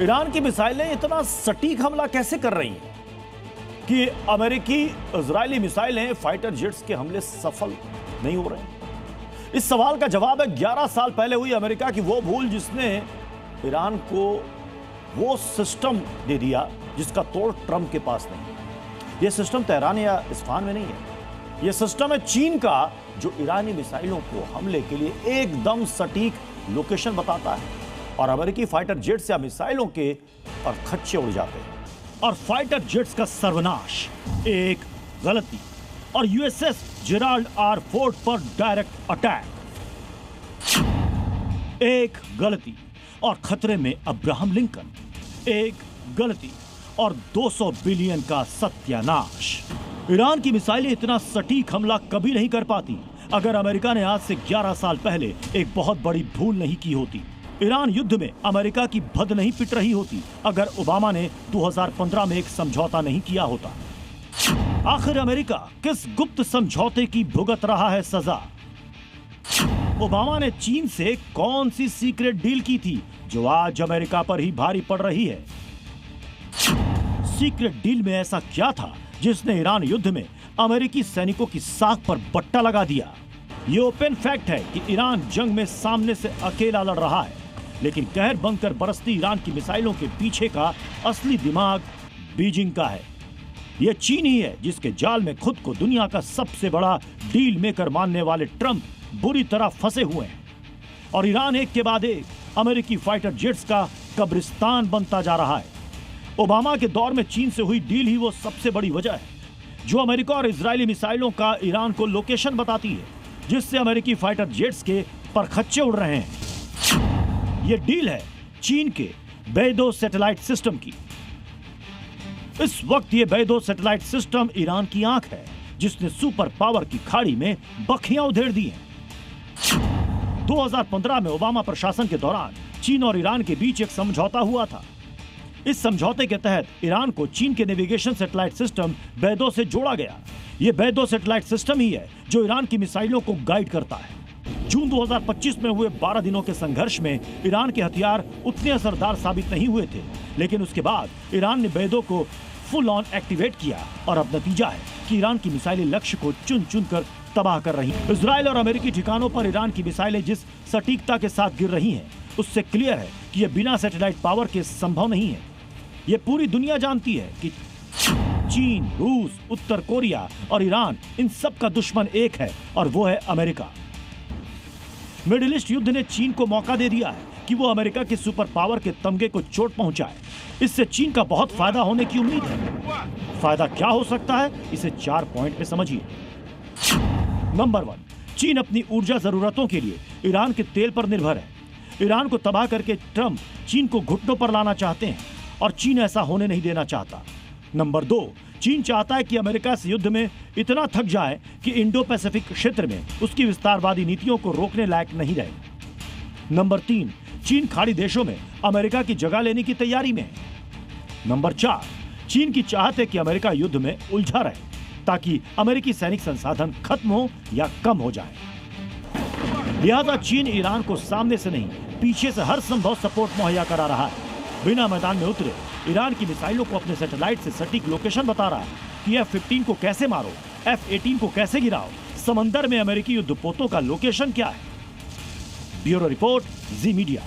Iran की मिसाइलें इतना सटीक हमला कैसे कर रही हैं कि अमेरिकी इजरायली मिसाइलें फाइटर जेट्स के हमले सफल नहीं हो रहे? इस सवाल का जवाब है 11 साल पहले हुई अमेरिका की वो भूल जिसने ईरान को वो सिस्टम दे दिया जिसका तोड़ ट्रंप के पास नहीं। यह सिस्टम तेहरान या इस्फहान में नहीं है। यह सिस्टम है चीन का, जो ईरानी मिसाइलों को हमले के लिए एकदम सटीक लोकेशन बताता है और अमेरिकी फाइटर जेट्स या मिसाइलों के पर खच्चे उड़ जाते हैं। और फाइटर जेट्स का सर्वनाश एक गलती और यूएसएस जेराल्ड आर फोर्ड पर डायरेक्ट अटैक एक गलती और खतरे में अब्राहम लिंकन एक गलती और 200 बिलियन का सत्यानाश। ईरान की मिसाइलें इतना सटीक हमला कभी नहीं कर पाती अगर अमेरिका ने आज से 11 साल पहले एक बहुत बड़ी भूल नहीं की होती। ईरान युद्ध में अमेरिका की भद नहीं पिट रही होती अगर ओबामा ने 2015 में एक समझौता नहीं किया होता। आखिर अमेरिका किस गुप्त समझौते की भुगत रहा है सजा? ओबामा ने चीन से कौन सी सीक्रेट डील की थी जो आज अमेरिका पर ही भारी पड़ रही है? सीक्रेट डील में ऐसा क्या था जिसने ईरान युद्ध में अमेरिकी सैनिकों की साख पर बट्टा लगा दिया? ये ओपन फैक्ट है कि ईरान जंग में सामने से अकेला लड़ रहा है, लेकिन कहर बनकर बरसती ईरान की मिसाइलों के पीछे का असली दिमाग बीजिंग का है। यह चीन ही है जिसके जाल में खुद को दुनिया का सबसे बड़ा डील मेकर मानने वाले ट्रंप बुरी तरह फंसे हुए हैं और ईरान एक के बाद एक अमेरिकी फाइटर जेट्स का कब्रिस्तान बनता जा रहा है। ओबामा के दौर में चीन से हुई डील ही वो सबसे बड़ी वजह है जो अमेरिका और इजरायली मिसाइलों का ईरान को लोकेशन बताती है, जिससे अमेरिकी फाइटर जेट्स के परखच्चे उड़ रहे हैं। यह डील है चीन के बेइदो सैटेलाइट सिस्टम की। इस वक्त ये बेइदो सैटेलाइट सिस्टम ईरान की आंख है जिसने सुपर पावर की खाड़ी में बखियां उधेड़ दी हैं। 2015 में ओबामा प्रशासन के दौरान चीन और ईरान के बीच एक समझौता हुआ था। इस समझौते के तहत ईरान को चीन के नेविगेशन सैटेलाइट सिस्टम बेइदो से जोड़ा गया। यह बेइदो सैटेलाइट सिस्टम ही है जो ईरान की मिसाइलों को गाइड करता है। जून 2025 में हुए 12 दिनों के संघर्ष में ईरान के हथियार उतने असरदार साबित नहीं हुए थे, लेकिन उसके बाद ईरान ने बेइदो को फुल ऑन एक्टिवेट किया और अब नतीजा है कि ईरान की मिसाइलें लक्ष्य को चुन चुन कर तबाह कर रही हैं। इजराइल और अमेरिकी ठिकानों पर ईरान की मिसाइलें जिस सटीकता के साथ गिर रही हैं, उससे क्लियर है कि यह बिना सैटेलाइट पावर के संभव नहीं है। यह पूरी दुनिया जानती है कि चीन, रूस, उत्तर कोरिया और ईरान, इन सब का दुश्मन एक है और वो है अमेरिका। मिडिल ईस्ट युद्ध ने चीन को मौका दे दिया है कि वो अमेरिका के सुपर पावर के तमगे को चोट पहुंचाए। इससे चीन का बहुत फायदा होने की उम्मीद है। फायदा क्या हो सकता है, इसे 4 पॉइंट में समझिए। नंबर 1, चीन अपनी ऊर्जा जरूरतों के लिए ईरान के तेल पर निर्भर है। ईरान को तबाह करके ट्रंप चीन को घुटनों पर लाना चाहते हैं और चीन ऐसा होने नहीं देना चाहता। नंबर 2, चीन चाहता है कि अमेरिका से युद्ध में इतना थक जाए कि इंडो पैसिफिक क्षेत्र में उसकी विस्तारवादी नीतियों को रोकने लायक नहीं रहे। नंबर 3, चीन खाड़ी देशों में अमेरिका की जगह लेने की तैयारी में है। नंबर 4, चीन की चाहत है कि अमेरिका युद्ध में उलझा रहे ताकि अमेरिकी सैनिक संसाधन खत्म हो या कम हो जाए। लिहाजा चीन ईरान को सामने से नहीं, पीछे से हर संभव सपोर्ट मुहैया करा रहा है। बिना मैदान में उतरे ईरान की मिसाइलों को अपने सैटेलाइट से सटीक लोकेशन बता रहा है कि F-15 को कैसे मारो, F-18 को कैसे गिराओ, समंदर में अमेरिकी युद्धपोतों का लोकेशन क्या है। ब्यूरो रिपोर्ट, जी मीडिया।